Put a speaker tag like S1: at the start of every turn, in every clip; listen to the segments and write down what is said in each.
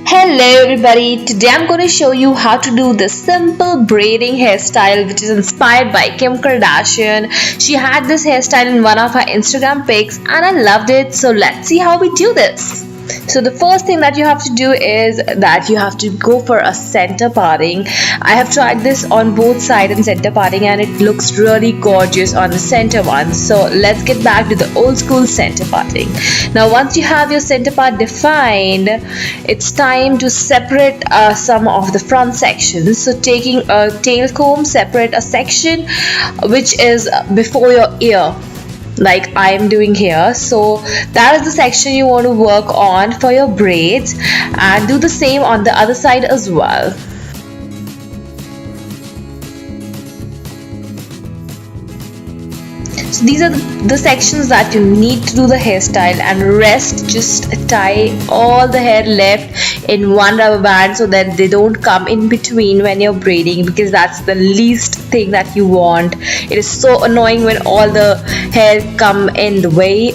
S1: Hello everybody, today I'm going to show you how to do the simple braiding hairstyle which is inspired by Kim Kardashian. She had this hairstyle in one of her Instagram pics and I loved it, so let's see how we do this. So the first thing that you have to do is that you have to go for a center parting. I have tried this on both side and center parting and it looks really gorgeous on the center one. So let's get back to the old school center parting. Now once you have your center part defined, it's time to separate some of the front sections. So taking a tail comb, separate a section which is before your ear, like I am doing here. So that is the section you want to work on for your braids, and do the same on the other side as well. So these are the sections that you need to do the hairstyle, and rest just tie all the hair left in one rubber band so that they don't come in between when you're braiding, because that's the least thing that you want. It is so annoying when all the hair come in the way.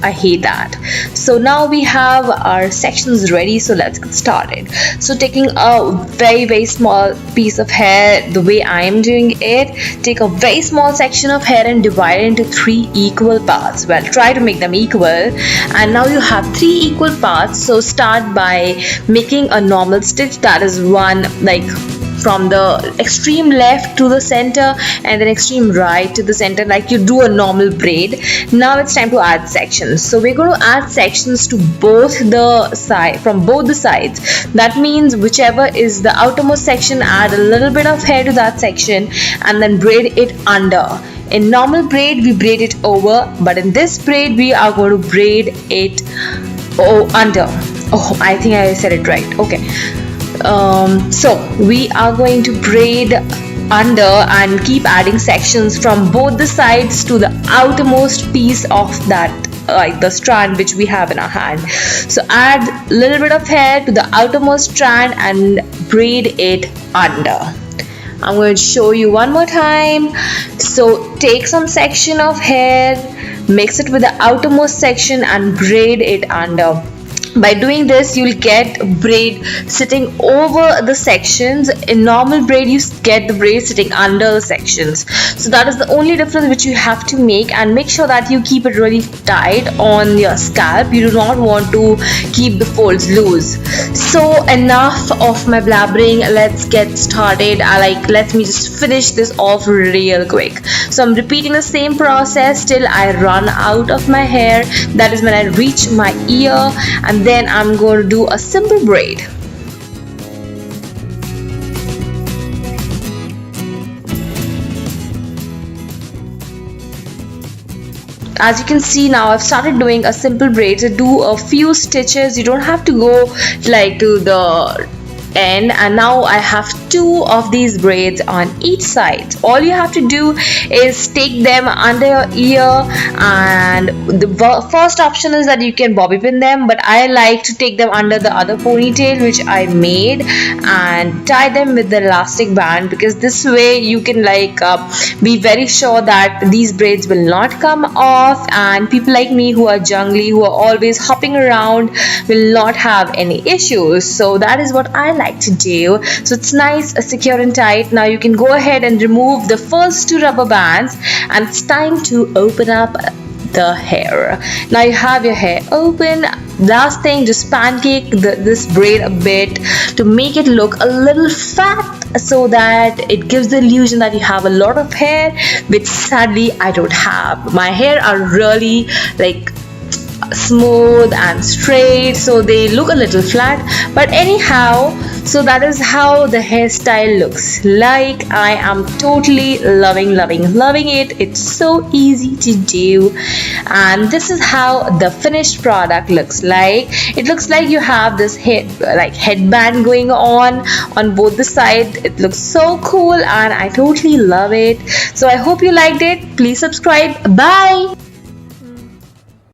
S1: I hate that. So now we have our sections ready, so let's get started. So taking a very small piece of hair, the way I am doing it, take a very small section of hair and divide it into 3 equal parts. Well, try to make them equal. And now you have 3 equal parts, so start by making a normal stitch, that is one like from the extreme left to the center and then extreme right to the center, like you do a normal braid. Now it's time to add sections. So we're going to add sections to both the side, from both the sides. That means whichever is the outermost section, add a little bit of hair to that section and then braid it under. In normal braid we braid it over, but in this braid we are going to braid it under. Oh, I think I said it right. Okay. So we are going to braid under and keep adding sections from both the sides to the outermost piece of that, like the strand which we have in our hand. So add a little bit of hair to the outermost strand and braid it under. I'm going to show you one more time. So take some section of hair, mix it with the outermost section and braid it under. By doing this, you'll get braid sitting over the sections. In normal braid, you get the braid sitting under the sections. So that is the only difference which you have to make, and make sure that you keep it really tight on your scalp. You do not want to keep the folds loose. So enough of my blabbering. Let's get started. Let me just finish this off real quick. So I'm repeating the same process till I run out of my hair. That is when I reach my ear, and then I'm going to do a simple braid. As you can see, now I've started doing a simple braid. So do a few stitches. You don't have to go like to the end, and now I have 2 of these braids on each side. All you have to do is take them under your ear, and the first option is that you can bobby pin them, but I like to take them under the other ponytail which I made and tie them with the elastic band, because this way you can be very sure that these braids will not come off, and people like me who are jungly, who are always hopping around, will not have any issues. So that is what I like to do. So it's nice, secure and tight. Now you can go ahead and remove the first 2 rubber bands, and it's time to open up the hair. Now you have your hair open. Last thing, just pancake this braid a bit to make it look a little fat, so that it gives the illusion that you have a lot of hair, which sadly I don't have. My hair are really smooth and straight, so they look a little flat, but anyhow, so that is how the hairstyle looks like. I am totally loving it. It's so easy to do, and this is how the finished product looks like. It looks like you have this headband going on both the sides. It looks so cool and I totally love it. So I hope you liked it. Please subscribe. Bye.